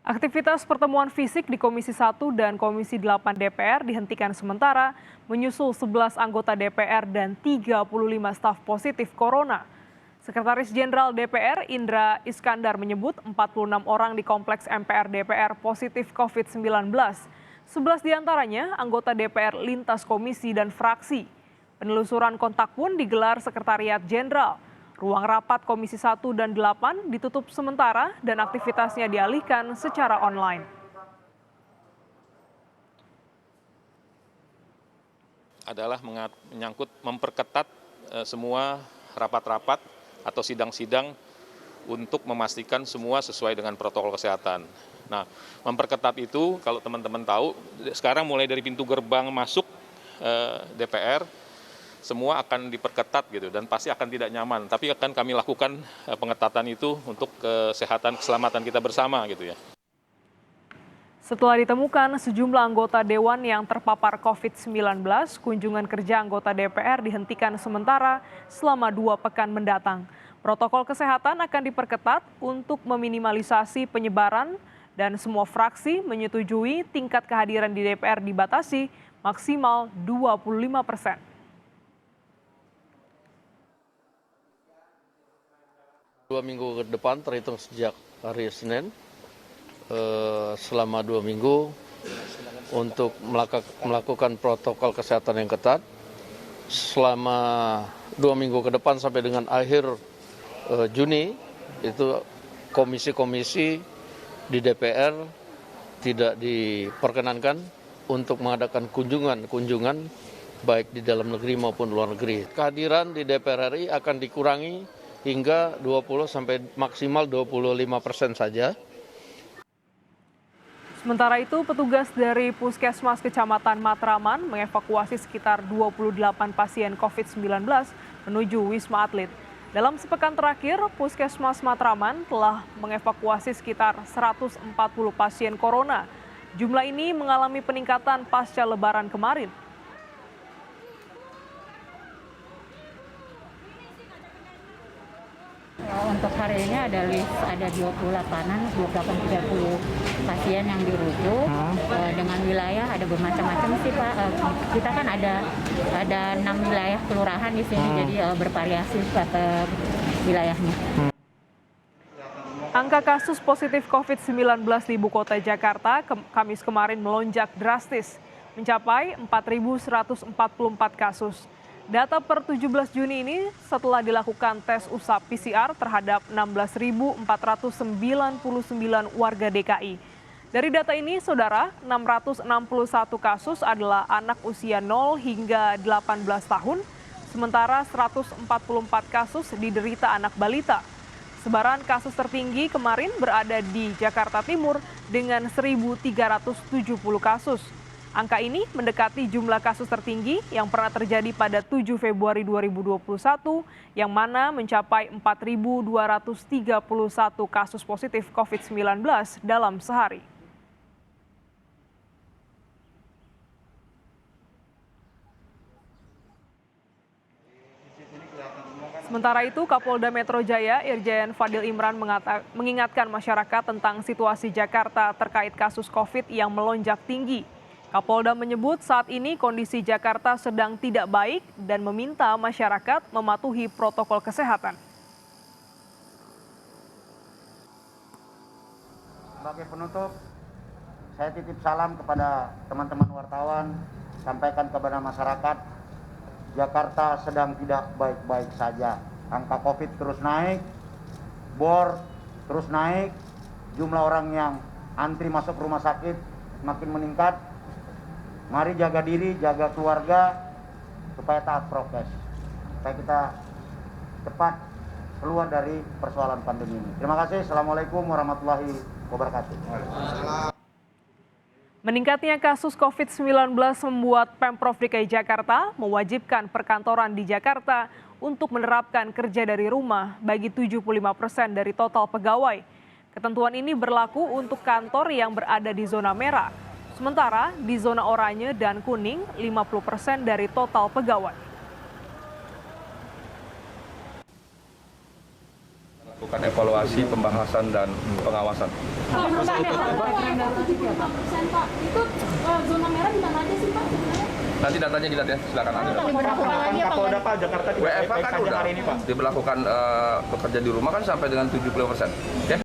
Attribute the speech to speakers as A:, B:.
A: Aktivitas pertemuan fisik di Komisi 1 dan Komisi 8 DPR dihentikan sementara menyusul 11 anggota DPR dan 35 staf positif corona. Sekretaris Jenderal DPR Indra Iskandar menyebut 46 orang di Kompleks MPR DPR positif COVID-19. 11 diantaranya anggota DPR lintas komisi dan fraksi. Penelusuran kontak pun digelar Sekretariat Jenderal. Ruang rapat Komisi 1 dan 8 ditutup sementara dan aktivitasnya dialihkan secara online.
B: Adalah menyangkut memperketat semua rapat-rapat atau sidang-sidang untuk memastikan semua sesuai dengan protokol kesehatan. Nah, memperketat itu kalau teman-teman tahu, sekarang mulai dari pintu gerbang masuk DPR, semua akan diperketat gitu dan pasti akan tidak nyaman. Tapi akan kami lakukan pengetatan itu untuk kesehatan keselamatan kita bersama gitu ya.
A: Setelah ditemukan sejumlah anggota dewan yang terpapar COVID-19, kunjungan kerja anggota DPR dihentikan sementara selama 2 pekan mendatang. Protokol kesehatan akan diperketat untuk meminimalisasi penyebaran dan semua fraksi menyetujui tingkat kehadiran di DPR dibatasi maksimal 25%.
C: Dua minggu ke depan terhitung sejak hari Senin, selama 2 minggu untuk melakukan protokol kesehatan yang ketat. Selama 2 minggu ke depan sampai dengan akhir Juni, itu komisi-komisi di DPR tidak diperkenankan untuk mengadakan kunjungan baik di dalam negeri maupun luar negeri. Kehadiran di DPR RI akan dikurangi hingga 20 sampai maksimal 25% saja.
A: Sementara itu, petugas dari Puskesmas Kecamatan Matraman mengevakuasi sekitar 28 pasien COVID-19 menuju Wisma Atlet. Dalam sepekan terakhir, Puskesmas Matraman telah mengevakuasi sekitar 140 pasien corona. Jumlah ini mengalami peningkatan pasca Lebaran kemarin.
D: Untuk hari ini ada 28-30 pasien yang dirujuk dengan wilayah ada bermacam-macam sih Pak. Kita kan ada 6 wilayah kelurahan di sini jadi bervariasi per wilayahnya.
A: Angka kasus positif COVID-19 di ibu kota Jakarta Kamis kemarin melonjak drastis, mencapai 4.144 kasus. Data per 17 Juni ini setelah dilakukan tes usap PCR terhadap 16.499 warga DKI. Dari data ini, saudara, 661 kasus adalah anak usia 0 hingga 18 tahun, sementara 144 kasus diderita anak balita. Sebaran kasus tertinggi kemarin berada di Jakarta Timur dengan 1.370 kasus. Angka ini mendekati jumlah kasus tertinggi yang pernah terjadi pada 7 Februari 2021 yang mana mencapai 4.231 kasus positif COVID-19 dalam sehari. Sementara itu, Kapolda Metro Jaya Irjen Fadil Imran mengingatkan masyarakat tentang situasi Jakarta terkait kasus COVID yang melonjak tinggi. Kapolda menyebut saat ini kondisi Jakarta sedang tidak baik dan meminta masyarakat mematuhi protokol kesehatan.
E: Sebagai penutup, saya titip salam kepada teman-teman wartawan, sampaikan kepada masyarakat, Jakarta sedang tidak baik-baik saja. Angka COVID terus naik, bor terus naik, jumlah orang yang antri masuk rumah sakit makin meningkat. Mari jaga diri, jaga keluarga, supaya taat prokes. Supaya kita cepat keluar dari persoalan pandemi ini. Terima kasih. Assalamualaikum warahmatullahi wabarakatuh.
A: Meningkatnya kasus COVID-19 membuat Pemprov DKI Jakarta mewajibkan perkantoran di Jakarta untuk menerapkan kerja dari rumah bagi 75% dari total pegawai. Ketentuan ini berlaku untuk kantor yang berada di zona merah. Sementara di zona oranye dan kuning 50% dari total pegawai.
F: Bukan evaluasi, pembahasan, dan pengawasan.
G: Itu zona merah di mana aja sih Pak sebenarnya?
F: Nanti datanya dilihat ya, silakan Anda.
H: Kapolda Pak Jakarta
F: WFH kan udah diberlakukan bekerja di rumah kan sampai dengan 75%. Oke?